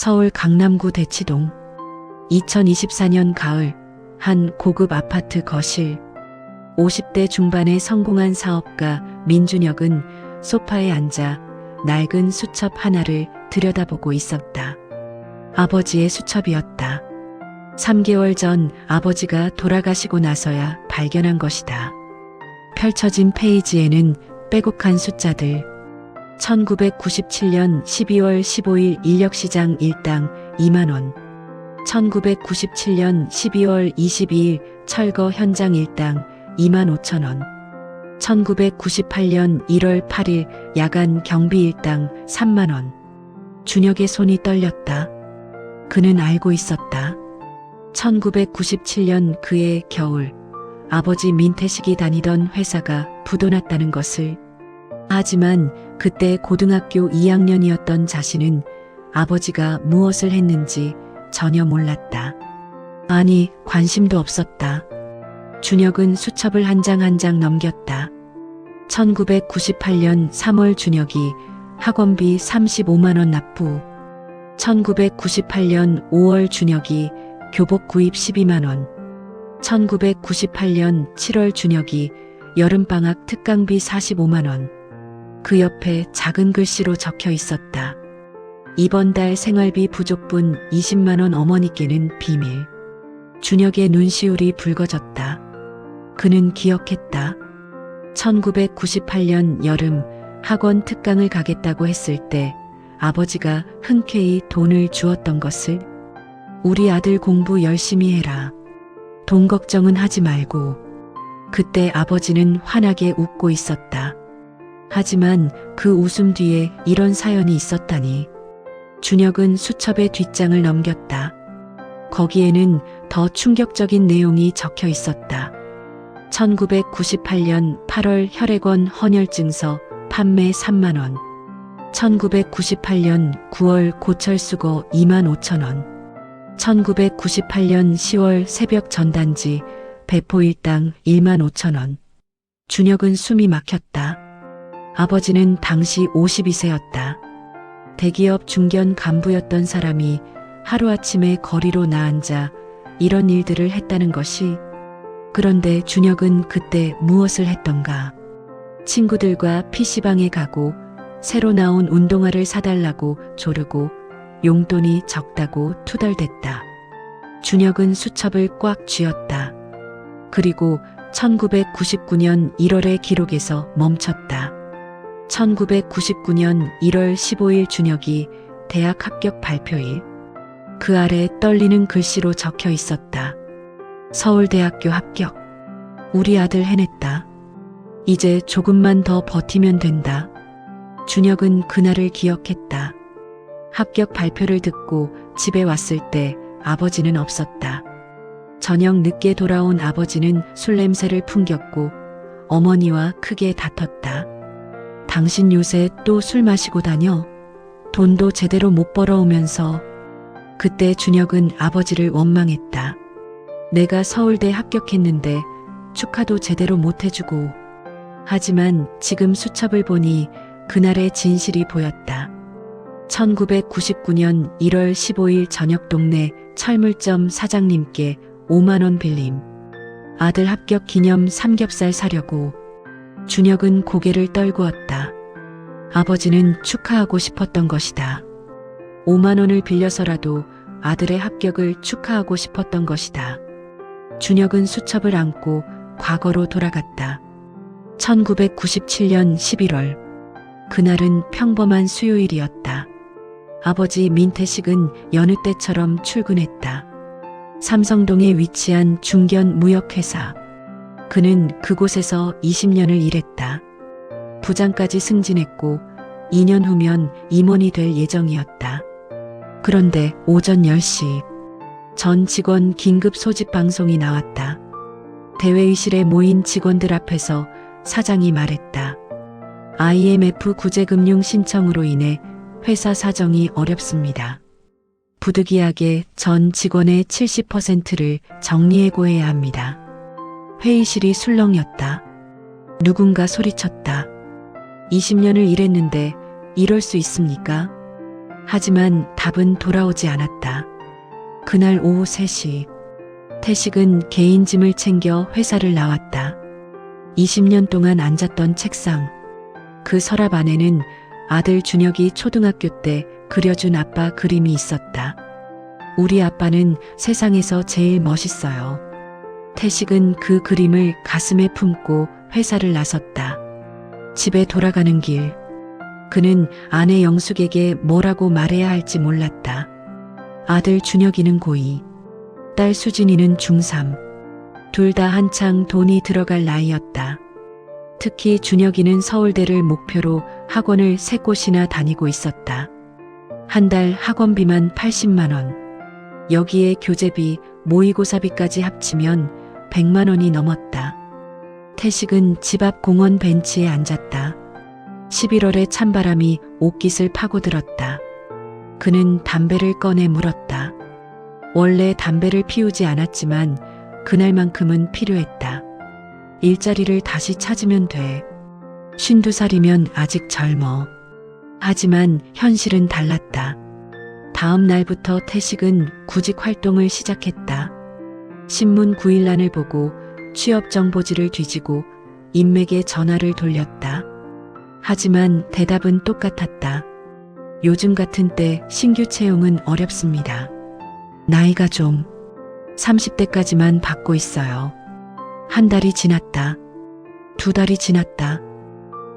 서울 강남구 대치동. 2024년 가을, 한 고급 아파트 거실. 50대 중반의 성공한 사업가 민준혁은 소파에 앉아 낡은 수첩 하나를 들여다보고 있었다. 아버지의 수첩이었다. 3개월 전 아버지가 돌아가시고 나서야 발견한 것이다. 펼쳐진 페이지에는 빼곡한 숫자들. 1997년 12월 15일 인력시장 일당 2만원. 1997년 12월 22일 철거 현장 일당 2만 5천원. 1998년 1월 8일 야간 경비 일당 3만원. 준혁의 손이 떨렸다. 그는 알고 있었다. 1997년 그해 겨울, 아버지 민태식이 다니던 회사가 부도났다는 것을. 하지만 그때 고등학교 2학년이었던 자신은 아버지가 무엇을 했는지 전혀 몰랐다. 아니, 관심도 없었다. 준혁은 수첩을 한 장 한 장 넘겼다. 1998년 3월 준혁이 학원비 35만원 납부. 1998년 5월 준혁이 교복 구입 12만원. 1998년 7월 준혁이 여름방학 특강비 45만원. 그 옆에 작은 글씨로 적혀 있었다. 이번 달 생활비 부족분 20만원 어머니께는 비밀. 준혁의 눈시울이 붉어졌다. 그는 기억했다. 1998년 여름 학원 특강을 가겠다고 했을 때 아버지가 흔쾌히 돈을 주었던 것을. 우리 아들 공부 열심히 해라. 돈 걱정은 하지 말고. 그때 아버지는 환하게 웃고 있었다. 하지만 그 웃음 뒤에 이런 사연이 있었다니. 준혁은 수첩의 뒷장을 넘겼다. 거기에는 더 충격적인 내용이 적혀 있었다. 1998년 8월 혈액원 헌혈증서 판매 3만원. 1998년 9월 고철수거 2만 5천원. 1998년 10월 새벽 전단지 배포 일당 1만 5천원. 준혁은 숨이 막혔다. 아버지는 당시 52세였다. 대기업 중견 간부였던 사람이 하루아침에 거리로 나앉아 이런 일들을 했다는 것이. 그런데 준혁은 그때 무엇을 했던가. 친구들과 PC방에 가고 새로 나온 운동화를 사달라고 조르고 용돈이 적다고 투덜댔다. 준혁은 수첩을 꽉 쥐었다. 그리고 1999년 1월의 기록에서 멈췄다. 1999년 1월 15일 준혁이 대학 합격 발표일. 그 아래 떨리는 글씨로 적혀 있었다. 서울대학교 합격. 우리 아들 해냈다. 이제 조금만 더 버티면 된다. 준혁은 그날을 기억했다. 합격 발표를 듣고 집에 왔을 때 아버지는 없었다. 저녁 늦게 돌아온 아버지는 술 냄새를 풍겼고 어머니와 크게 다퉜다. 당신 요새 또 술 마시고 다녀? 돈도 제대로 못 벌어오면서. 그때 준혁은 아버지를 원망했다. 내가 서울대 합격했는데 축하도 제대로 못 해주고. 하지만 지금 수첩을 보니 그날의 진실이 보였다. 1999년 1월 15일 저녁 동네 철물점 사장님께 5만원 빌림. 아들 합격 기념 삼겹살 사려고. 준혁은 고개를 떨구었다. 아버지는 축하하고 싶었던 것이다. 5만원을 빌려서라도 아들의 합격을 축하하고 싶었던 것이다. 준혁은 수첩을 안고 과거로 돌아갔다. 1997년 11월. 그날은 평범한 수요일이었다. 아버지 민태식은 여느 때처럼 출근했다. 삼성동에 위치한 중견 무역회사. 그는 그곳에서 20년을 일했다. 부장까지 승진했고 2년 후면 임원이 될 예정이었다. 그런데 오전 10시 전 직원 긴급 소집 방송이 나왔다. 대회의실에 모인 직원들 앞에서 사장이 말했다. IMF 구제금융 신청으로 인해 회사 사정이 어렵습니다. 부득이하게 전 직원의 70%를 정리해고해야 합니다. 회의실이 술렁였다. 누군가 소리쳤다. 20년을 일했는데 이럴 수 있습니까? 하지만 답은 돌아오지 않았다. 그날 오후 3시, 태식은 개인 짐을 챙겨 회사를 나왔다. 20년 동안 앉았던 책상, 그 서랍 안에는 아들 준혁이 초등학교 때 그려준 아빠 그림이 있었다. 우리 아빠는 세상에서 제일 멋있어요. 태식은 그 그림을 가슴에 품고 회사를 나섰다. 집에 돌아가는 길, 그는 아내 영숙에게 뭐라고 말해야 할지 몰랐다. 아들 준혁이는 고2, 딸 수진이는 중3. 둘 다 한창 돈이 들어갈 나이였다. 특히 준혁이는 서울대를 목표로 학원을 3곳이나 다니고 있었다. 한 달 학원비만 80만 원. 여기에 교재비, 모의고사비까지 합치면 100만 원이 넘었다. 태식은 집 앞 공원 벤치에 앉았다. 11월의 찬바람이 옷깃을 파고들었다. 그는 담배를 꺼내 물었다. 원래 담배를 피우지 않았지만 그날만큼은 필요했다. 일자리를 다시 찾으면 돼. 52살이면 아직 젊어. 하지만 현실은 달랐다. 다음 날부터 태식은 구직 활동을 시작했다. 신문 9일란을 보고 취업 정보지를 뒤지고 인맥에 전화를 돌렸다. 하지만 대답은 똑같았다. 요즘 같은 때 신규 채용은 어렵습니다. 나이가 좀 30대까지만 받고 있어요. 한 달이 지났다. 2달이 지났다.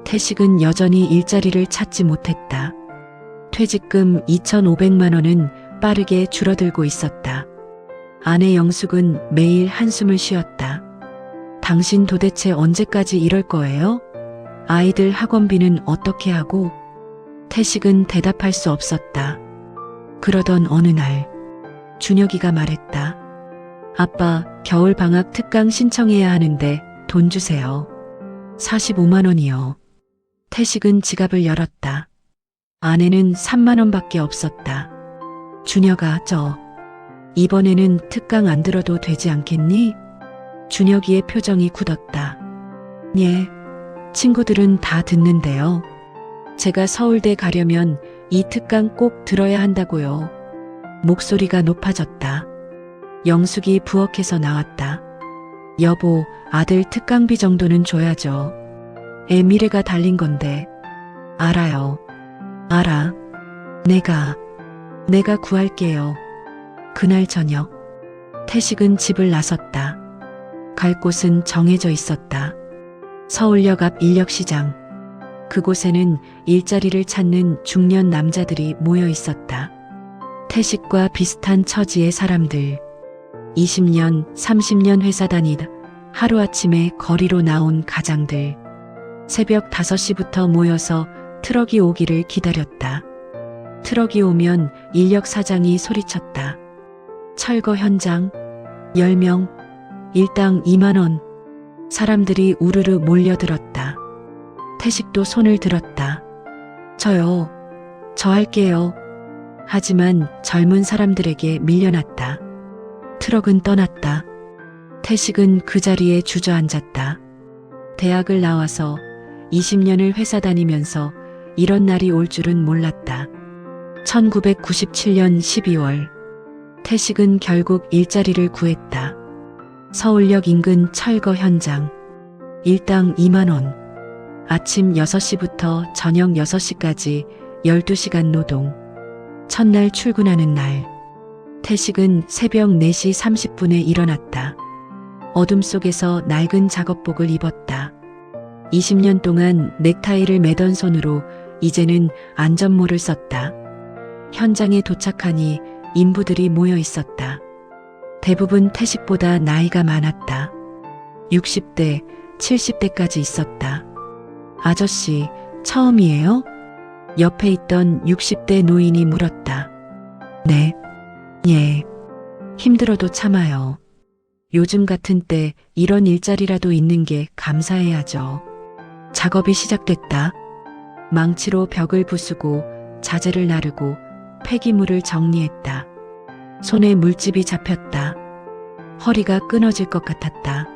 태식은 여전히 일자리를 찾지 못했다. 퇴직금 2,500만 원은 빠르게 줄어들고 있었다. 아내 영숙은 매일 한숨을 쉬었다. 당신 도대체 언제까지 이럴 거예요? 아이들 학원비는 어떻게 하고? 태식은 대답할 수 없었다. 그러던 어느 날, 준혁이가 말했다. 아빠, 겨울 방학 특강 신청해야 하는데 돈 주세요. 45만 원이요. 태식은 지갑을 열었다. 안에는 3만 원밖에 없었다. 준혁아, 이번에는 특강 안 들어도 되지 않겠니? 준혁이의 표정이 굳었다. 예, 친구들은 다 듣는데요. 제가 서울대 가려면 이 특강 꼭 들어야 한다고요. 목소리가 높아졌다. 영숙이 부엌에서 나왔다. 여보, 아들 특강비 정도는 줘야죠. 애 미래가 달린 건데. 알아요. 알아. 내가 구할게요. 그날 저녁, 태식은 집을 나섰다. 갈 곳은 정해져 있었다. 서울역 앞 인력시장. 그곳에는 일자리를 찾는 중년 남자들이 모여 있었다. 태식과 비슷한 처지의 사람들. 20년, 30년 회사 다니다 하루아침에 거리로 나온 가장들. 새벽 5시부터 모여서 트럭이 오기를 기다렸다. 트럭이 오면 인력 사장이 소리쳤다. 철거 현장, 10명, 일당 2만 원. 사람들이 우르르 몰려들었다. 태식도 손을 들었다. 저요. 저 할게요. 하지만 젊은 사람들에게 밀려났다. 트럭은 떠났다. 태식은 그 자리에 주저앉았다. 대학을 나와서 20년을 회사 다니면서 이런 날이 올 줄은 몰랐다. 1997년 12월, 태식은 결국 일자리를 구했다. 서울역 인근 철거 현장. 일당 2만 원. 아침 6시부터 저녁 6시까지 12시간 노동. 첫날 출근하는 날, 태식은 새벽 4시 30분에 일어났다. 어둠 속에서 낡은 작업복을 입었다. 20년 동안 넥타이를 매던 손으로 이제는 안전모를 썼다. 현장에 도착하니 인부들이 모여 있었다. 대부분 태식보다 나이가 많았다. 60대, 70대까지 있었다. 아저씨, 처음이에요? 옆에 있던 60대 노인이 물었다. 네. 예. 힘들어도 참아요. 요즘 같은 때 이런 일자리라도 있는 게 감사해야죠. 작업이 시작됐다. 망치로 벽을 부수고 자재를 나르고 폐기물을 정리했다. 손에 물집이 잡혔다. 허리가 끊어질 것 같았다.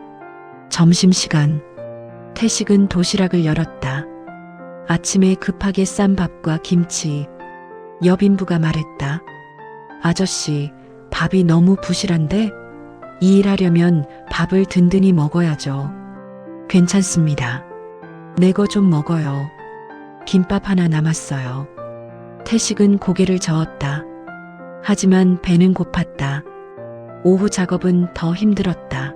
점심시간. 태식은 도시락을 열었다. 아침에 급하게 싼 밥과 김치. 옆 인부가 말했다. 아저씨, 밥이 너무 부실한데 이 일하려면 밥을 든든히 먹어야죠. 괜찮습니다. 내 거 좀 먹어요. 김밥 하나 남았어요. 태식은 고개를 저었다. 하지만 배는 고팠다. 오후 작업은 더 힘들었다.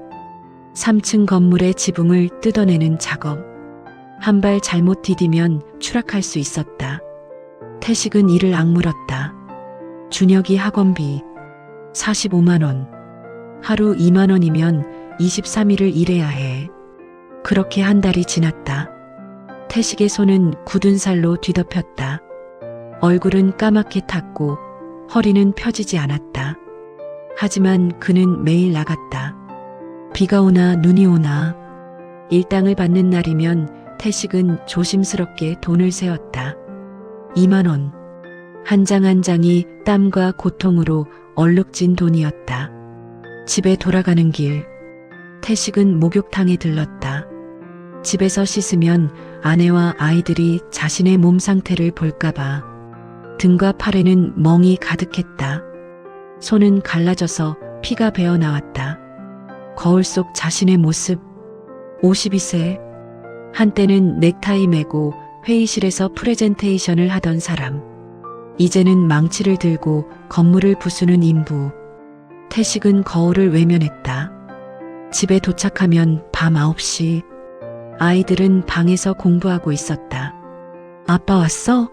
3층 건물의 지붕을 뜯어내는 작업. 한 발 잘못 디디면 추락할 수 있었다. 태식은 이를 악물었다. 준혁이 학원비 45만 원. 하루 2만 원이면 23일을 일해야 해. 그렇게 한 달이 지났다. 태식의 손은 굳은 살로 뒤덮였다. 얼굴은 까맣게 탔고 허리는 펴지지 않았다. 하지만 그는 매일 나갔다. 비가 오나 눈이 오나 일당을 받는 날이면 태식은 조심스럽게 돈을 세었다. 2만 원. 한 장 한 장이 땀과 고통으로 얼룩진 돈이었다. 집에 돌아가는 길, 태식은 목욕탕에 들렀다. 집에서 씻으면 아내와 아이들이 자신의 몸 상태를 볼까봐 등과 팔에는 멍이 가득했다. 손은 갈라져서 피가 배어 나왔다. 거울 속 자신의 모습, 52세. 한때는 넥타이 매고 회의실에서 프레젠테이션을 하던 사람. 이제는 망치를 들고 건물을 부수는 인부. 태식은 거울을 외면했다. 집에 도착하면 밤 9시. 아이들은 방에서 공부하고 있었다. 아빠 왔어?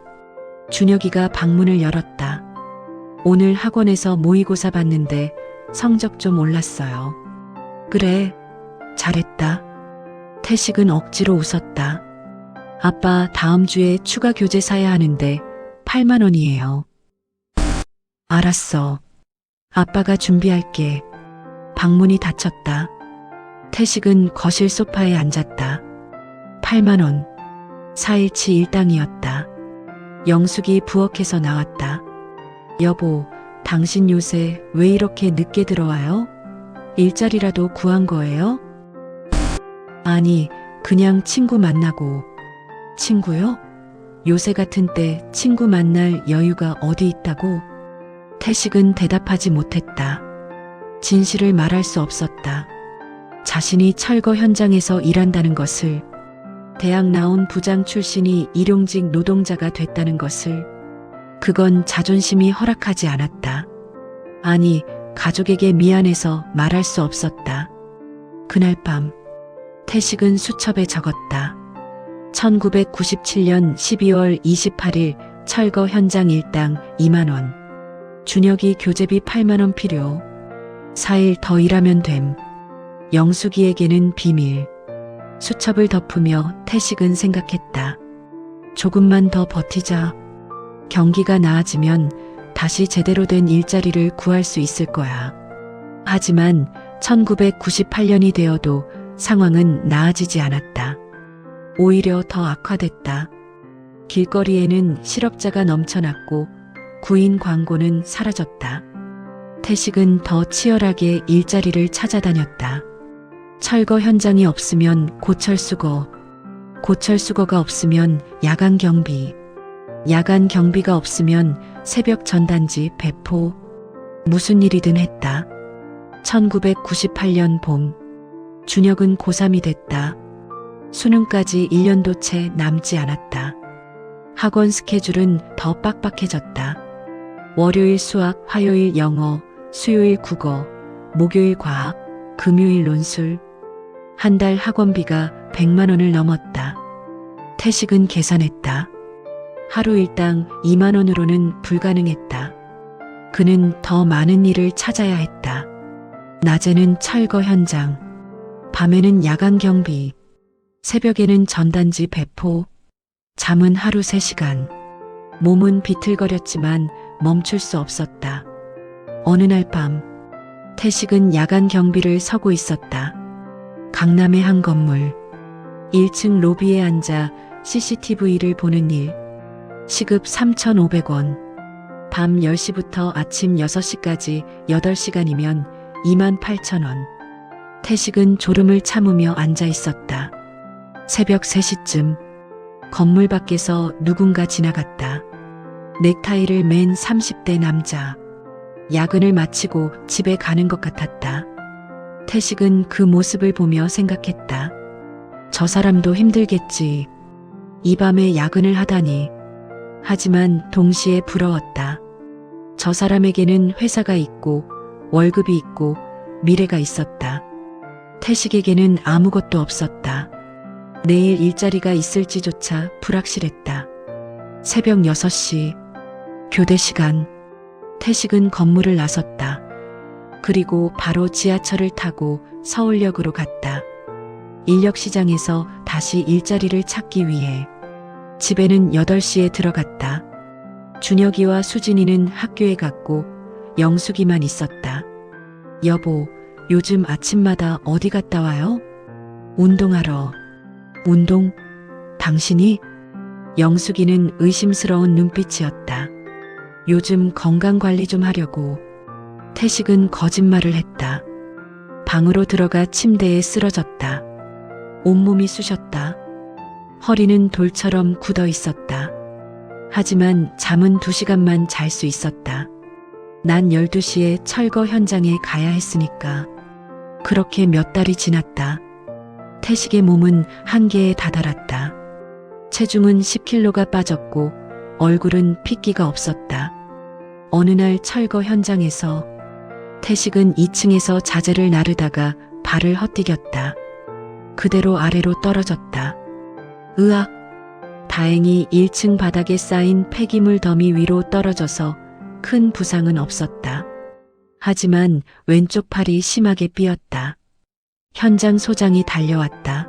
준혁이가 방문을 열었다. 오늘 학원에서 모의고사 봤는데 성적 좀 올랐어요. 그래, 잘했다. 태식은 억지로 웃었다. 아빠 다음 주에 추가 교재 사야 하는데 8만 원이에요. 알았어. 아빠가 준비할게. 방문이 닫혔다. 태식은 거실 소파에 앉았다. 8만 원. 4일치 일당이었다. 영숙이 부엌에서 나왔다. 여보, 당신 요새 왜 이렇게 늦게 들어와요? 일자리라도 구한 거예요? 아니, 그냥 친구 만나고. 친구요? 요새 같은 때 친구 만날 여유가 어디 있다고? 태식은 대답하지 못했다. 진실을 말할 수 없었다. 자신이 철거 현장에서 일한다는 것을, 대학 나온 부장 출신이 일용직 노동자가 됐다는 것을, 그건 자존심이 허락하지 않았다. 아니, 가족에게 미안해서 말할 수 없었다. 그날 밤, 태식은 수첩에 적었다. 1997년 12월 28일 철거 현장 일당 2만 원. 준혁이 교재비 8만 원 필요. 4일 더 일하면 됨. 영숙이에게는 비밀. 수첩을 덮으며 태식은 생각했다. 조금만 더 버티자. 경기가 나아지면 다시 제대로 된 일자리를 구할 수 있을 거야. 하지만 1998년이 되어도 상황은 나아지지 않았다. 오히려 더 악화됐다. 길거리에는 실업자가 넘쳐났고 구인 광고는 사라졌다. 태식은 더 치열하게 일자리를 찾아다녔다. 철거 현장이 없으면 고철수거, 고철수거가 없으면 야간 경비, 야간 경비가 없으면 새벽 전단지 배포. 무슨 일이든 했다. 1998년 봄, 준혁은 고3이 됐다. 수능까지 1년도 채 남지 않았다. 학원 스케줄은 더 빡빡해졌다. 월요일 수학, 화요일 영어, 수요일 국어, 목요일 과학, 금요일 논술. 한 달 학원비가 100만 원을 넘었다. 태식은 계산했다. 하루 일당 2만 원으로는 불가능했다. 그는 더 많은 일을 찾아야 했다. 낮에는 철거 현장, 밤에는 야간 경비, 새벽에는 전단지 배포, 잠은 하루 3시간. 몸은 비틀거렸지만 멈출 수 없었다. 어느 날 밤, 태식은 야간 경비를 서고 있었다. 강남의 한 건물, 1층 로비에 앉아 CCTV를 보는 일. 시급 3,500원. 밤 10시부터 아침 6시까지 8시간이면 28,000원. 태식은 졸음을 참으며 앉아 있었다. 새벽 3시쯤 건물 밖에서 누군가 지나갔다. 넥타이를 맨 30대 남자. 야근을 마치고 집에 가는 것 같았다. 태식은 그 모습을 보며 생각했다. 저 사람도 힘들겠지. 이 밤에 야근을 하다니. 하지만 동시에 부러웠다. 저 사람에게는 회사가 있고 월급이 있고 미래가 있었다. 태식에게는 아무것도 없었다. 내일 일자리가 있을지조차 불확실했다. 새벽 6시 교대 시간. 태식은 건물을 나섰다. 그리고 바로 지하철을 타고 서울역으로 갔다. 인력시장에서 다시 일자리를 찾기 위해. 집에는 8시에 들어갔다. 준혁이와 수진이는 학교에 갔고 영숙이만 있었다. 여보, 요즘 아침마다 어디 갔다 와요? 운동하러. 운동? 당신이? 영숙이는 의심스러운 눈빛이었다. 요즘 건강관리 좀 하려고. 태식은 거짓말을 했다. 방으로 들어가 침대에 쓰러졌다. 온몸이 쑤셨다. 허리는 돌처럼 굳어 있었다. 하지만 잠은 2시간만 잘 수 있었다. 난 12시에 철거 현장에 가야 했으니까. 그렇게 몇 달이 지났다. 태식의 몸은 한계에 다다랐다. 체중은 10kg가 빠졌고 얼굴은 핏기가 없었다. 어느 날 철거 현장에서 태식은 2층에서 자재를 나르다가 발을 헛디뎠다. 그대로 아래로 떨어졌다. 으악! 다행히 1층 바닥에 쌓인 폐기물 더미 위로 떨어져서 큰 부상은 없었다. 하지만 왼쪽 팔이 심하게 삐었다. 현장 소장이 달려왔다.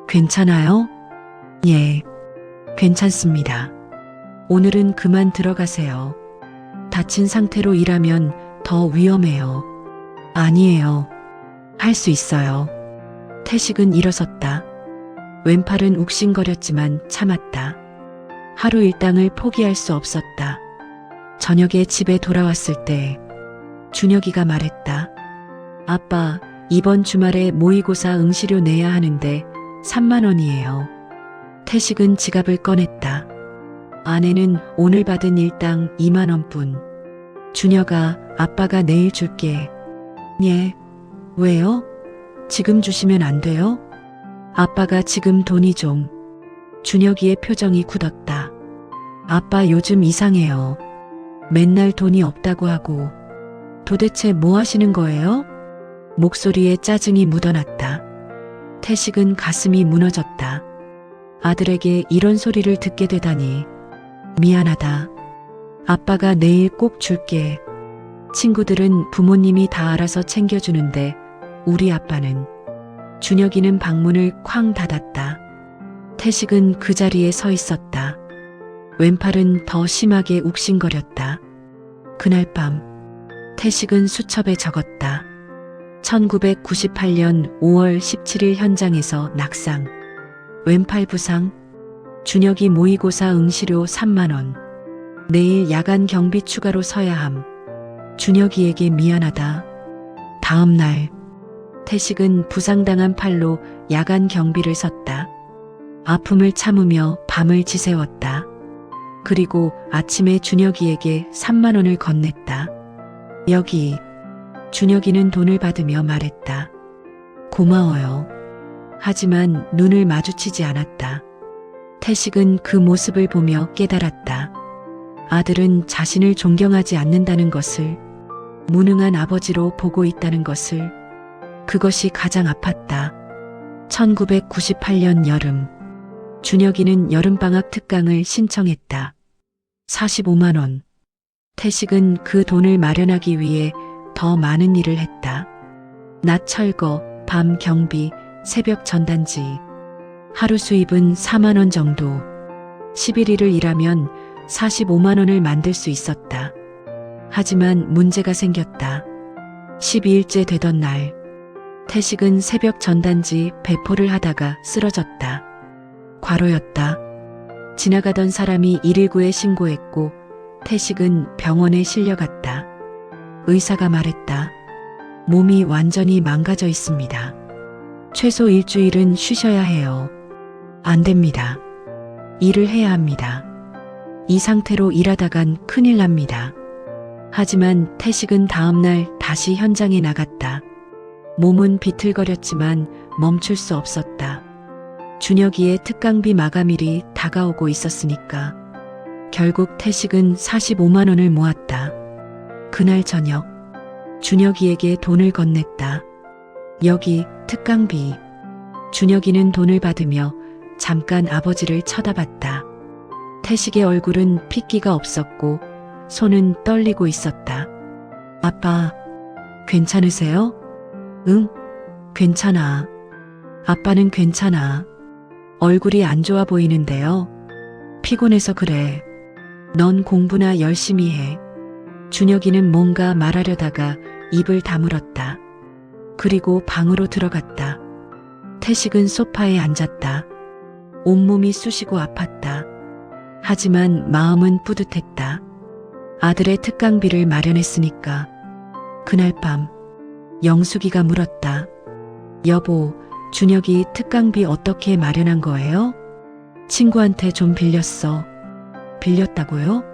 괜찮아요? 예, 괜찮습니다. 오늘은 그만 들어가세요. 다친 상태로 일하면 더 위험해요. 아니에요. 할 수 있어요. 태식은 일어섰다. 왼팔은 욱신거렸지만 참았다. 하루 일당을 포기할 수 없었다. 저녁에 집에 돌아왔을 때 준혁이가 말했다. 아빠, 이번 주말에 모의고사 응시료 내야 하는데 3만 원이에요. 태식은 지갑을 꺼냈다. 아내는 오늘 받은 일당 2만 원뿐. 준혁아, 아빠가 내일 줄게. 예. 왜요? 지금 주시면 안 돼요? 아빠가 지금 돈이 좀. 준혁이의 표정이 굳었다. 아빠 요즘 이상해요. 맨날 돈이 없다고 하고. 도대체 뭐 하시는 거예요? 목소리에 짜증이 묻어났다. 태식은 가슴이 무너졌다. 아들에게 이런 소리를 듣게 되다니. 미안하다. 아빠가 내일 꼭 줄게. 친구들은 부모님이 다 알아서 챙겨주는데 우리 아빠는. 준혁이는 방문을 쾅 닫았다. 태식은 그 자리에 서 있었다. 왼팔은 더 심하게 욱신거렸다. 그날 밤 태식은 수첩에 적었다. 1998년 5월 17일 현장에서 낙상. 왼팔 부상. 준혁이 모의고사 응시료 3만 원. 내일 야간 경비 추가로 서야 함. 준혁이에게 미안하다. 다음 날 태식은 부상당한 팔로 야간 경비를 섰다. 아픔을 참으며 밤을 지새웠다. 그리고 아침에 준혁이에게 3만 원을 건넸다. 여기. 준혁이는 돈을 받으며 말했다. 고마워요. 하지만 눈을 마주치지 않았다. 태식은 그 모습을 보며 깨달았다. 아들은 자신을 존경하지 않는다는 것을, 무능한 아버지로 보고 있다는 것을. 그것이 가장 아팠다. 1998년 여름. 준혁이는 여름방학 특강을 신청했다. 45만 원. 태식은 그 돈을 마련하기 위해 더 많은 일을 했다. 낮 철거, 밤 경비, 새벽 전단지. 하루 수입은 4만 원 정도. 11일을 일하면 45만 원을 만들 수 있었다. 하지만 문제가 생겼다. 12일째 되던 날 태식은 새벽 전단지 배포를 하다가 쓰러졌다. 과로였다. 지나가던 사람이 119에 신고했고 태식은 병원에 실려갔다. 의사가 말했다. 몸이 완전히 망가져 있습니다. 최소 일주일은 쉬셔야 해요. 안 됩니다. 일을 해야 합니다. 이 상태로 일하다간 큰일 납니다. 하지만 태식은 다음날 다시 현장에 나갔다. 몸은 비틀거렸지만 멈출 수 없었다. 준혁이의 특강비 마감일이 다가오고 있었으니까. 결국 태식은 45만 원을 모았다. 그날 저녁 준혁이에게 돈을 건넸다. 여기 특강비. 준혁이는 돈을 받으며 잠깐 아버지를 쳐다봤다. 태식의 얼굴은 핏기가 없었고 손은 떨리고 있었다. 아빠, 괜찮으세요? 응, 괜찮아. 아빠는 괜찮아. 얼굴이 안 좋아 보이는데요. 피곤해서 그래. 넌 공부나 열심히 해. 준혁이는 뭔가 말하려다가 입을 다물었다. 그리고 방으로 들어갔다. 태식은 소파에 앉았다. 온몸이 쑤시고 아팠다. 하지만 마음은 뿌듯했다. 아들의 특강비를 마련했으니까. 그날 밤 영숙이가 물었다. 여보, 준혁이 특강비 어떻게 마련한 거예요? 친구한테 좀 빌렸어. 빌렸다고요?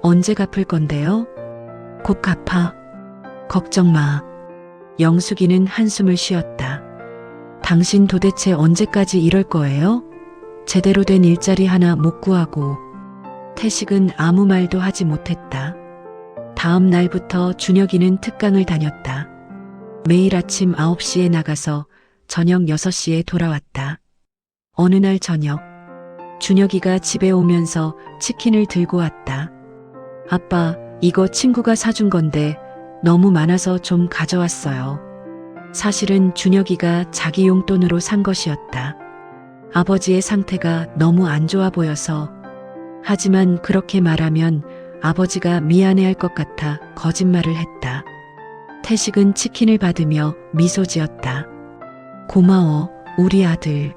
언제 갚을 건데요? 곧 갚아. 걱정 마. 영숙이는 한숨을 쉬었다. 당신 도대체 언제까지 이럴 거예요? 제대로 된 일자리 하나 못 구하고. 태식은 아무 말도 하지 못했다. 다음 날부터 준혁이는 특강을 다녔다. 매일 아침 9시에 나가서 저녁 6시에 돌아왔다. 어느 날 저녁, 준혁이가 집에 오면서 치킨을 들고 왔다. 아빠, 이거 친구가 사준 건데 너무 많아서 좀 가져왔어요. 사실은 준혁이가 자기 용돈으로 산 것이었다. 아버지의 상태가 너무 안 좋아 보여서. 하지만 그렇게 말하면 아버지가 미안해할 것 같아 거짓말을 했다. 태식은 치킨을 받으며 미소 지었다. 고마워, 우리 아들.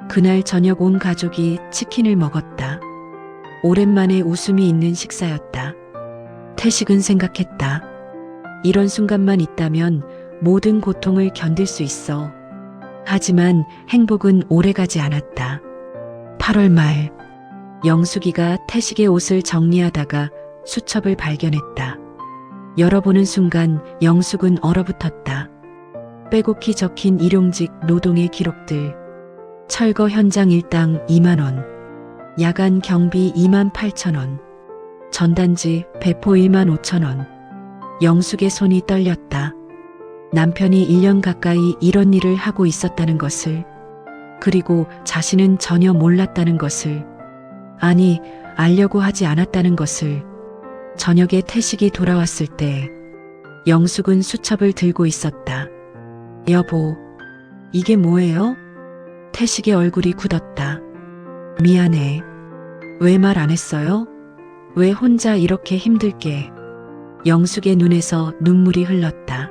그날 저녁 온 가족이 치킨을 먹었다. 오랜만에 웃음이 있는 식사였다. 태식은 생각했다. 이런 순간만 있다면 모든 고통을 견딜 수 있어. 하지만 행복은 오래가지 않았다. 8월 말, 영숙이가 태식의 옷을 정리하다가 수첩을 발견했다. 열어보는 순간 영숙은 얼어붙었다. 빼곡히 적힌 일용직 노동의 기록들. 철거 현장 일당 2만 원, 야간 경비 2만 8천 원, 전단지 배포 1만 5천 원. 영숙의 손이 떨렸다. 남편이 1년 가까이 이런 일을 하고 있었다는 것을, 그리고 자신은 전혀 몰랐다는 것을, 아니, 알려고 하지 않았다는 것을. 저녁에 태식이 돌아왔을 때 영숙은 수첩을 들고 있었다. 여보, 이게 뭐예요? 태식의 얼굴이 굳었다. 미안해. 왜 말 안 했어요? 왜 혼자 이렇게 힘들게. 영숙의 눈에서 눈물이 흘렀다.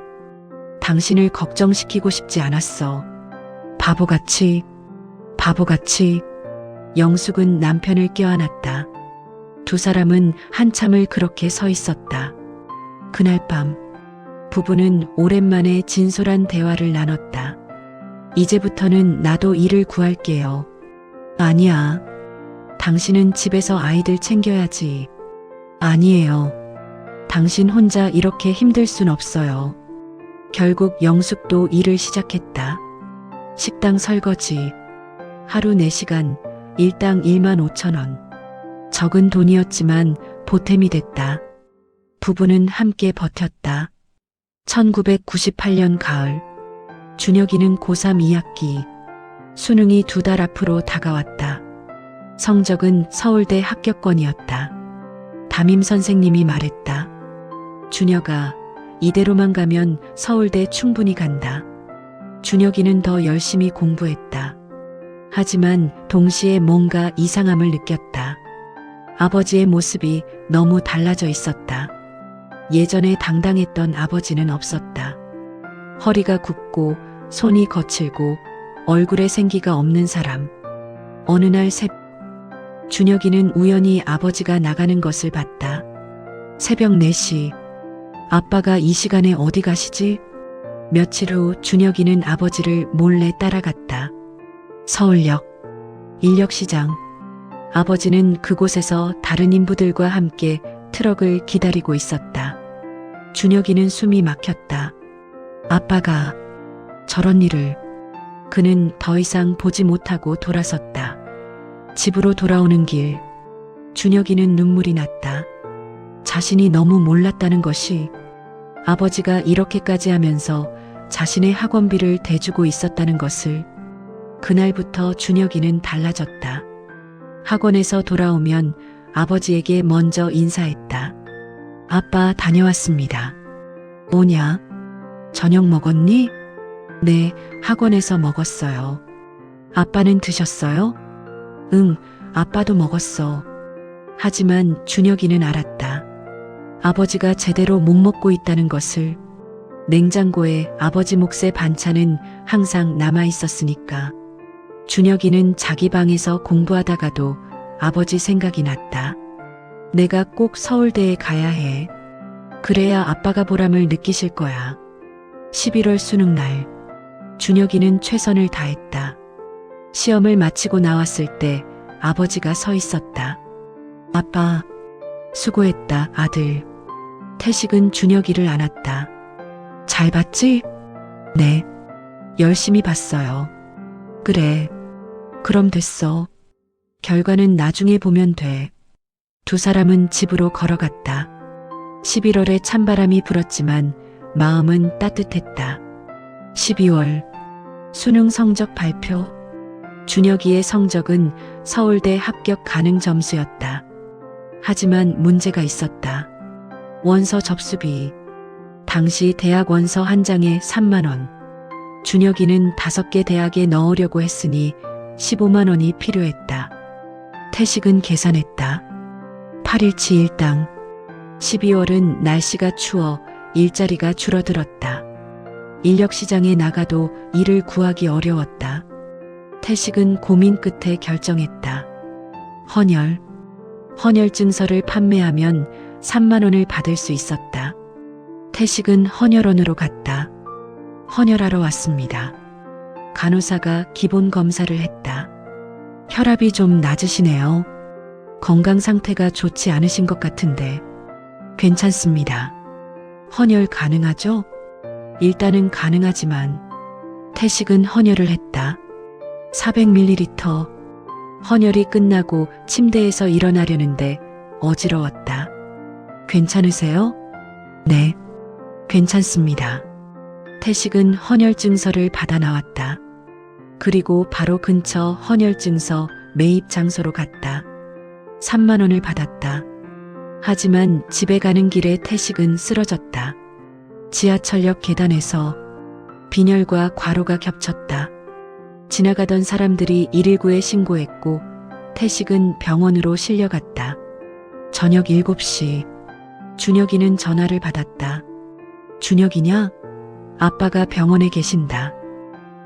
당신을 걱정시키고 싶지 않았어. 바보같이. 영숙은 남편을 껴안았다. 두 사람은 한참을 그렇게 서 있었다. 그날 밤, 부부는 오랜만에 진솔한 대화를 나눴다. 이제부터는 나도 일을 구할게요. 아니야. 당신은 집에서 아이들 챙겨야지. 아니에요. 당신 혼자 이렇게 힘들 순 없어요. 결국 영숙도 일을 시작했다. 식당 설거지. 하루 4시간, 일당 1만 5천 원. 적은 돈이었지만 보탬이 됐다. 부부는 함께 버텼다. 1998년 가을, 준혁이는 고3 2학기. 수능이 2달 앞으로 다가왔다. 성적은 서울대 합격권이었다. 담임 선생님이 말했다. 준혁아, 이대로만 가면 서울대 충분히 간다. 준혁이는 더 열심히 공부했다. 하지만 동시에 뭔가 이상함을 느꼈다. 아버지의 모습이 너무 달라져 있었다. 예전에 당당했던 아버지는 없었다. 허리가 굽고 손이 거칠고 얼굴에 생기가 없는 사람. 어느 날 새벽, 준혁이는 우연히 아버지가 나가는 것을 봤다. 새벽 4시. 아빠가 이 시간에 어디 가시지? 며칠 후 준혁이는 아버지를 몰래 따라갔다. 서울역, 인력시장. 아버지는 그곳에서 다른 인부들과 함께 트럭을 기다리고 있었다. 준혁이는 숨이 막혔다. 아빠가 저런 일을. 그는 더 이상 보지 못하고 돌아섰다. 집으로 돌아오는 길, 준혁이는 눈물이 났다. 자신이 너무 몰랐다는 것이, 아버지가 이렇게까지 하면서 자신의 학원비를 대주고 있었다는 것을. 그날부터 준혁이는 달라졌다. 학원에서 돌아오면 아버지에게 먼저 인사했다. 아빠 다녀왔습니다. 뭐냐? 저녁 먹었니? 네, 학원에서 먹었어요. 아빠는 드셨어요? 응, 아빠도 먹었어. 하지만 준혁이는 알았다. 아버지가 제대로 못 먹고 있다는 것을. 냉장고에 아버지 몫의 반찬은 항상 남아 있었으니까. 준혁이는 자기 방에서 공부하다가도 아버지 생각이 났다. 내가 꼭 서울대에 가야 해. 그래야 아빠가 보람을 느끼실 거야. 11월 수능날, 준혁이는 최선을 다했다. 시험을 마치고 나왔을 때 아버지가 서 있었다. 아빠, 수고했다, 아들. 태식은 준혁이를 안았다. 잘 봤지? 네, 열심히 봤어요. 그래, 그럼 됐어. 결과는 나중에 보면 돼. 두 사람은 집으로 걸어갔다. 11월에 찬바람이 불었지만 마음은 따뜻했다. 12월, 수능 성적 발표. 준혁이의 성적은 서울대 합격 가능 점수였다. 하지만 문제가 있었다. 원서 접수비. 당시 대학 원서 한 장에 3만 원. 준혁이는 5개 대학에 넣으려고 했으니 15만 원이 필요했다. 태식은 계산했다. 8일치 일당. 12월은 날씨가 추워 일자리가 줄어들었다. 인력시장에 나가도 일을 구하기 어려웠다. 태식은 고민 끝에 결정했다. 헌혈. 헌혈 증서를 판매하면 3만 원을 받을 수 있었다. 태식은 헌혈원으로 갔다. 헌혈하러 왔습니다. 간호사가 기본 검사를 했다. 혈압이 좀 낮으시네요. 건강 상태가 좋지 않으신 것 같은데. 괜찮습니다. 헌혈 가능하죠? 일단은 가능하지만. 태식은 헌혈을 했다. 400ml. 헌혈이 끝나고 침대에서 일어나려는데 어지러웠다. 괜찮으세요? 네, 괜찮습니다. 태식은 헌혈 증서를 받아 나왔다. 그리고 바로 근처 헌혈 증서 매입 장소로 갔다. 3만 원을 받았다. 하지만 집에 가는 길에 태식은 쓰러졌다. 지하철역 계단에서 빈혈과 과로가 겹쳤다. 지나가던 사람들이 119에 신고했고 태식은 병원으로 실려갔다. 저녁 7시, 준혁이는 전화를 받았다. 준혁이냐? 아빠가 병원에 계신다.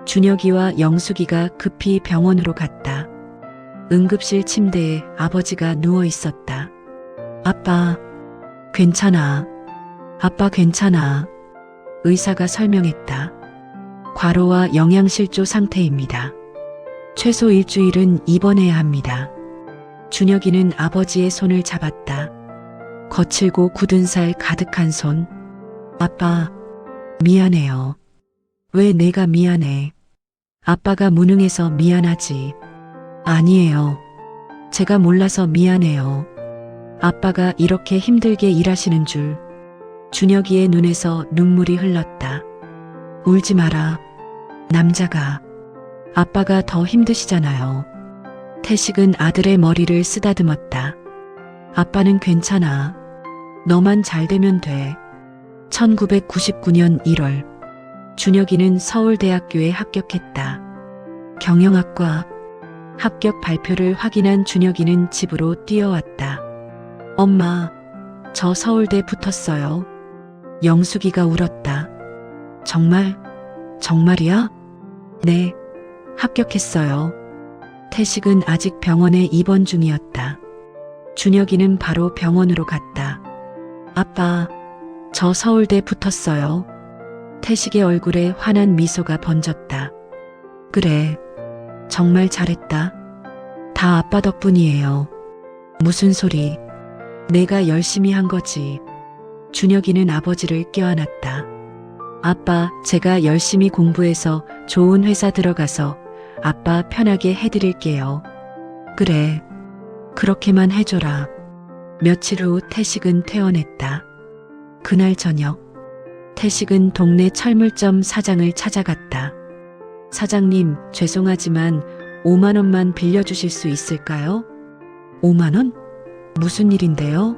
준혁이와 영숙이가 급히 병원으로 갔다. 응급실 침대에 아버지가 누워 있었다. 아빠, 괜찮아. 아빠 괜찮아. 의사가 설명했다. 과로와 영양실조 상태입니다. 최소 일주일은 입원해야 합니다. 준혁이는 아버지의 손을 잡았다. 거칠고 굳은 살 가득한 손. 아빠, 미안해요. 왜 내가 미안해? 아빠가 무능해서 미안하지. 아니에요. 제가 몰라서 미안해요. 아빠가 이렇게 힘들게 일하시는 줄. 준혁이의 눈에서 눈물이 흘렀다. 울지 마라. 남자가. 아빠가 더 힘드시잖아요. 태식은 아들의 머리를 쓰다듬었다. 아빠는 괜찮아. 너만 잘 되면 돼. 1999년 1월, 준혁이는 서울대학교에 합격했다. 경영학과. 합격 발표를 확인한 준혁이는 집으로 뛰어왔다. 엄마, 저 서울대 붙었어요. 영숙이가 울었다. 정말? 정말이야? 네, 합격했어요. 태식은 아직 병원에 입원 중이었다. 준혁이는 바로 병원으로 갔다. 아빠, 저 서울대 붙었어요. 태식의 얼굴에 환한 미소가 번졌다. 그래, 정말 잘했다. 다 아빠 덕분이에요. 무슨 소리? 내가 열심히 한 거지. 준혁이는 아버지를 껴안았다. 아빠, 제가 열심히 공부해서 좋은 회사 들어가서 아빠 편하게 해드릴게요. 그래, 그렇게만 해줘라. 며칠 후 태식은 퇴원했다. 그날 저녁, 태식은 동네 철물점 사장을 찾아갔다. 사장님, 죄송하지만 5만 원만 빌려주실 수 있을까요? 5만 원? 무슨 일인데요?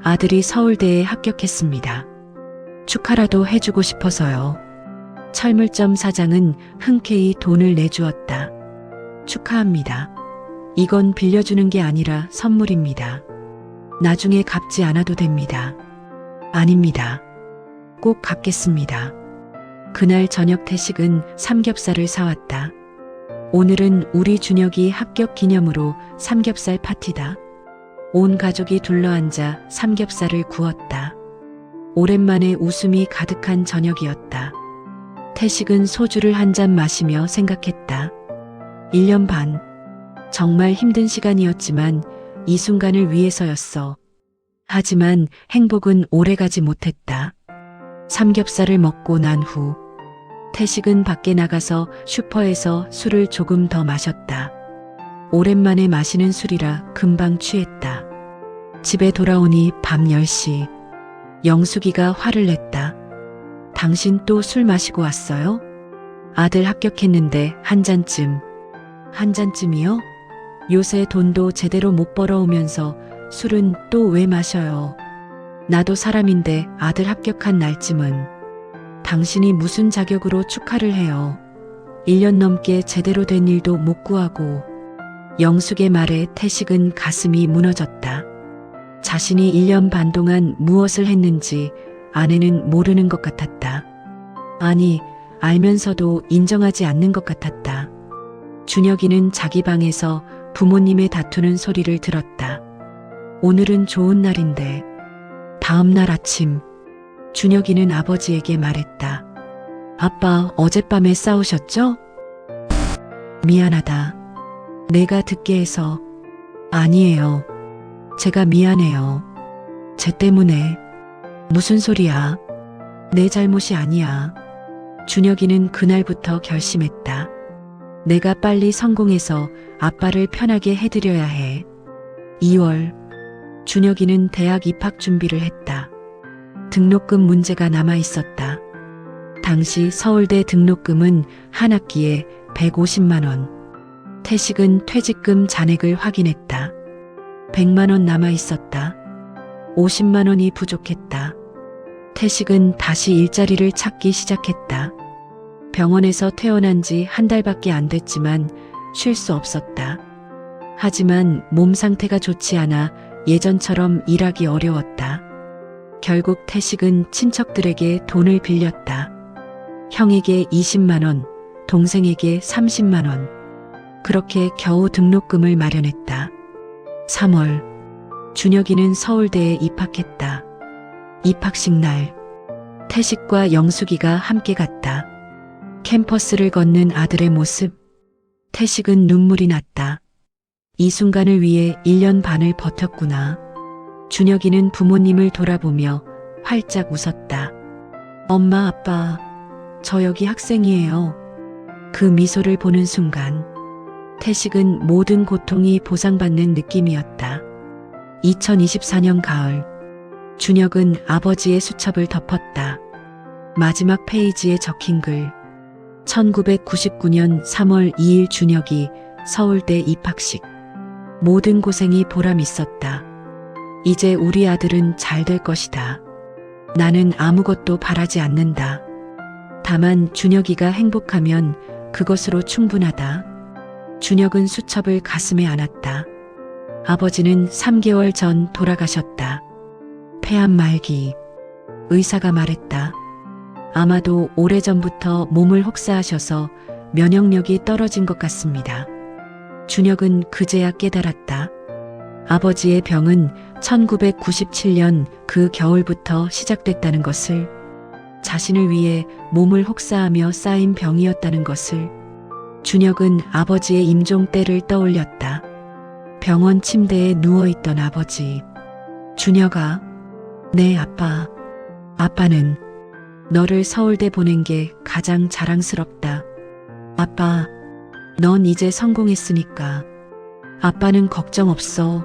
아들이 서울대에 합격했습니다. 축하라도 해주고 싶어서요. 철물점 사장은 흔쾌히 돈을 내주었다. 축하합니다. 이건 빌려주는 게 아니라 선물입니다. 나중에 갚지 않아도 됩니다. 아닙니다. 꼭 갚겠습니다. 그날 저녁 태식은 삼겹살을 사왔다. 오늘은 우리 준혁이 합격 기념으로 삼겹살 파티다. 온 가족이 둘러앉아 삼겹살을 구웠다. 오랜만에 웃음이 가득한 저녁이었다. 태식은 소주를 한 잔 마시며 생각했다. 1년 반. 정말 힘든 시간이었지만 이 순간을 위해서였어. 하지만 행복은 오래가지 못했다. 삼겹살을 먹고 난 후 태식은 밖에 나가서 슈퍼에서 술을 조금 더 마셨다. 오랜만에 마시는 술이라 금방 취했다. 집에 돌아오니 밤 10시. 영숙이가 화를 냈다. 당신 또 술 마시고 왔어요? 아들 합격했는데 한 잔쯤. 한 잔쯤이요? 요새 돈도 제대로 못 벌어오면서 술은 또 왜 마셔요? 나도 사람인데 아들 합격한 날쯤은. 당신이 무슨 자격으로 축하를 해요? 1년 넘게 제대로 된 일도 못 구하고. 영숙의 말에 태식은 가슴이 무너졌다. 자신이 1년 반 동안 무엇을 했는지 아내는 모르는 것 같았다. 아니, 알면서도 인정하지 않는 것 같았다. 준혁이는 자기 방에서 부모님의 다투는 소리를 들었다. 오늘은 좋은 날인데. 다음 날 아침, 준혁이는 아버지에게 말했다. 아빠, 어젯밤에 싸우셨죠? 미안하다. 내가 듣게 해서. 아니에요. 제가 미안해요. 쟤 때문에. 무슨 소리야? 내 잘못이 아니야. 준혁이는 그날부터 결심했다. 내가 빨리 성공해서 아빠를 편하게 해드려야 해. 2월, 준혁이는 대학 입학 준비를 했다. 등록금 문제가 남아 있었다. 당시 서울대 등록금은 한 학기에 150만 원. 태식은 퇴직금 잔액을 확인했다. 100만 원 남아 있었다. 50만 원이 부족했다. 태식은 다시 일자리를 찾기 시작했다. 병원에서 퇴원한 지 한 달밖에 안 됐지만 쉴 수 없었다. 하지만 몸 상태가 좋지 않아 예전처럼 일하기 어려웠다. 결국 태식은 친척들에게 돈을 빌렸다. 형에게 20만 원, 동생에게 30만 원. 그렇게 겨우 등록금을 마련했다. 3월, 준혁이는 서울대에 입학했다. 입학식 날, 태식과 영숙이가 함께 갔다. 캠퍼스를 걷는 아들의 모습, 태식은 눈물이 났다. 이 순간을 위해 1년 반을 버텼구나. 준혁이는 부모님을 돌아보며 활짝 웃었다. 엄마, 아빠, 저 여기 학생이에요. 그 미소를 보는 순간 태식은 모든 고통이 보상받는 느낌이었다. 2024년 가을, 준혁은 아버지의 수첩을 덮었다. 마지막 페이지에 적힌 글. 1999년 3월 2일 준혁이 서울대 입학식. 모든 고생이 보람 있었다. 이제 우리 아들은 잘 될 것이다. 나는 아무것도 바라지 않는다. 다만 준혁이가 행복하면 그것으로 충분하다. 준혁은 수첩을 가슴에 안았다. 아버지는 3개월 전 돌아가셨다. 폐암 말기. 의사가 말했다. 아마도 오래전부터 몸을 혹사하셔서 면역력이 떨어진 것 같습니다. 준혁은 그제야 깨달았다. 아버지의 병은 1997년 그 겨울부터 시작됐다는 것을, 자신을 위해 몸을 혹사하며 쌓인 병이었다는 것을. 준혁은 아버지의 임종 때를 떠올렸다. 병원 침대에 누워있던 아버지. 준혁아, 네 아빠. 아빠는 너를 서울대 보낸 게 가장 자랑스럽다. 아빠, 넌 이제 성공했으니까. 아빠는 걱정 없어.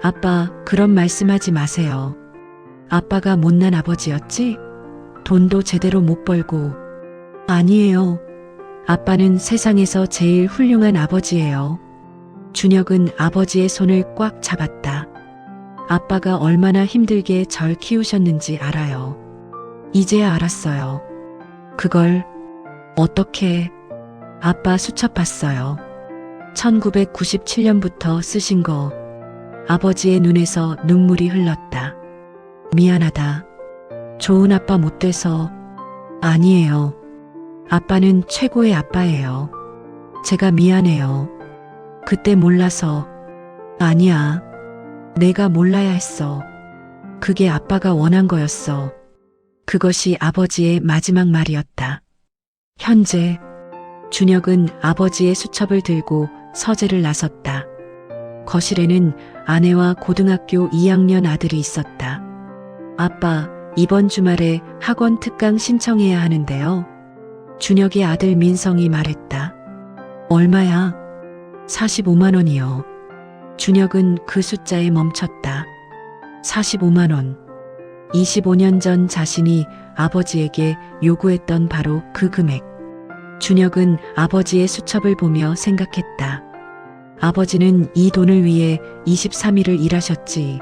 아빠, 그런 말씀하지 마세요. 아빠가 못난 아버지였지? 돈도 제대로 못 벌고. 아니에요. 아빠는 세상에서 제일 훌륭한 아버지예요. 준혁은 아버지의 손을 꽉 잡았다. 아빠가 얼마나 힘들게 절 키우셨는지 알아요. 이제야 알았어요. 그걸 어떻게? 아빠 수첩 봤어요. 1997년부터 쓰신 거. 아버지의 눈에서 눈물이 흘렀다. 미안하다. 좋은 아빠 못 돼서. 아니에요. 아빠는 최고의 아빠예요. 제가 미안해요. 그때 몰라서. 아니야. 내가 몰라야 했어. 그게 아빠가 원한 거였어. 그것이 아버지의 마지막 말이었다. 현재. 준혁은 아버지의 수첩을 들고 서재를 나섰다. 거실에는 아내와 고등학교 2학년 아들이 있었다. 아빠, 이번 주말에 학원 특강 신청해야 하는데요. 준혁의 아들 민성이 말했다. 얼마야? 45만 원이요. 준혁은 그 숫자에 멈췄다. 45만 원. 25년 전 자신이 아버지에게 요구했던 바로 그 금액. 준혁은 아버지의 수첩을 보며 생각했다. 아버지는 이 돈을 위해 23일을 일하셨지.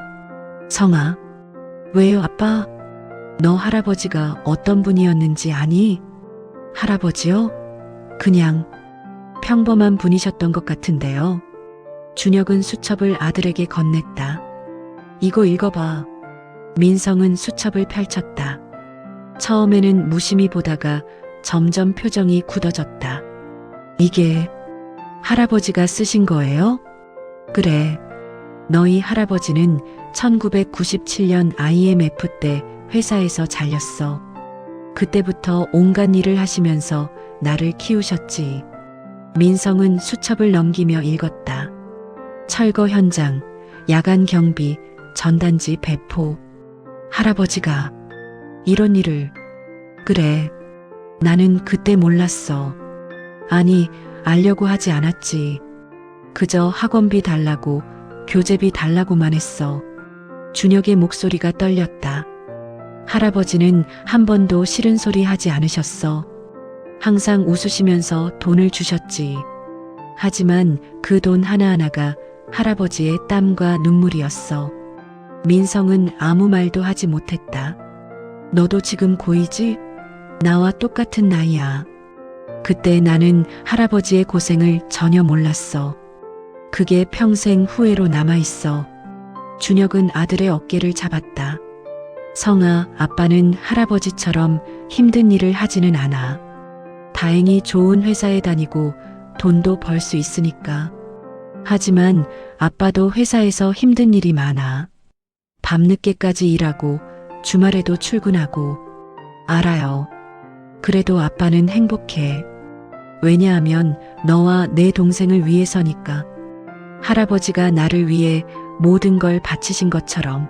성아. 왜요, 아빠? 너 할아버지가 어떤 분이었는지 아니? 할아버지요? 그냥 평범한 분이셨던 것 같은데요. 준혁은 수첩을 아들에게 건넸다. 이거 읽어봐. 민성은 수첩을 펼쳤다. 처음에는 무심히 보다가 점점 표정이 굳어졌다. 이게 할아버지가 쓰신 거예요? 그래. 너희 할아버지는 1997년 IMF 때 회사에서 잘렸어. 그때부터 온갖 일을 하시면서 나를 키우셨지. 민성은 수첩을 넘기며 읽었다. 철거 현장, 야간 경비, 전단지 배포. 할아버지가 이런 일을. 그래. 나는 그때 몰랐어. 아니, 알려고 하지 않았지. 그저 학원비 달라고, 교재비 달라고만 했어. 준혁의 목소리가 떨렸다. 할아버지는 한 번도 싫은 소리 하지 않으셨어. 항상 웃으시면서 돈을 주셨지. 하지만 그 돈 하나하나가 할아버지의 땀과 눈물이었어. 민성은 아무 말도 하지 못했다. 너도 지금 고2지? 나와 똑같은 나이야. 그때 나는 할아버지의 고생을 전혀 몰랐어. 그게 평생 후회로 남아있어. 준혁은 아들의 어깨를 잡았다. 성아, 아빠는 할아버지처럼 힘든 일을 하지는 않아. 다행히 좋은 회사에 다니고 돈도 벌 수 있으니까. 하지만 아빠도 회사에서 힘든 일이 많아. 밤늦게까지 일하고 주말에도 출근하고. 알아요. 그래도 아빠는 행복해. 왜냐하면 너와 내 동생을 위해서니까. 할아버지가 나를 위해 모든 걸 바치신 것처럼.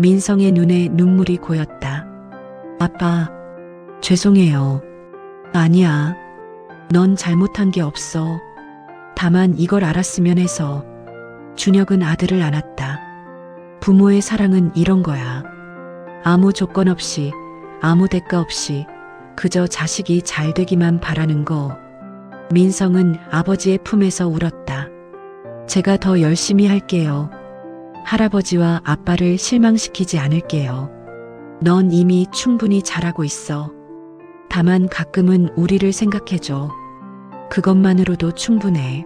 민성의 눈에 눈물이 고였다. 아빠, 죄송해요. 아니야. 넌 잘못한 게 없어. 다만 이걸 알았으면 해서. 준혁은 아들을 안았다. 부모의 사랑은 이런 거야. 아무 조건 없이, 아무 대가 없이 그저 자식이 잘 되기만 바라는 거. 민성은 아버지의 품에서 울었다. 제가 더 열심히 할게요. 할아버지와 아빠를 실망시키지 않을게요. 넌 이미 충분히 잘하고 있어. 다만 가끔은 우리를 생각해줘. 그것만으로도 충분해.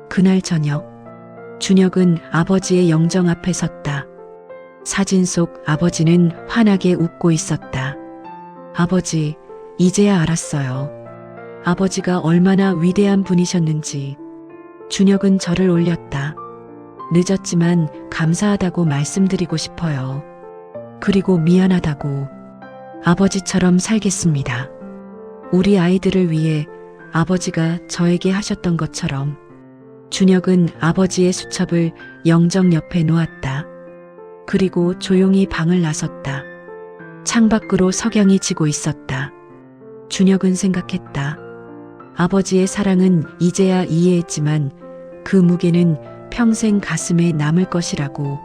그날 저녁, 준혁은 아버지의 영정 앞에 섰다. 사진 속 아버지는 환하게 웃고 있었다. 아버지, 이제야 알았어요. 아버지가 얼마나 위대한 분이셨는지. 준혁은 절을 올렸다. 늦었지만 감사하다고 말씀드리고 싶어요. 그리고 미안하다고. 아버지처럼 살겠습니다. 우리 아이들을 위해 아버지가 저에게 하셨던 것처럼. 준혁은 아버지의 수첩을 영정 옆에 놓았다. 그리고 조용히 방을 나섰다. 창밖으로 석양이 지고 있었다. 준혁은 생각했다. 아버지의 사랑은 이제야 이해했지만 그 무게는 평생 가슴에 남을 것이라고.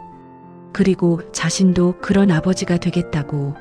그리고 자신도 그런 아버지가 되겠다고.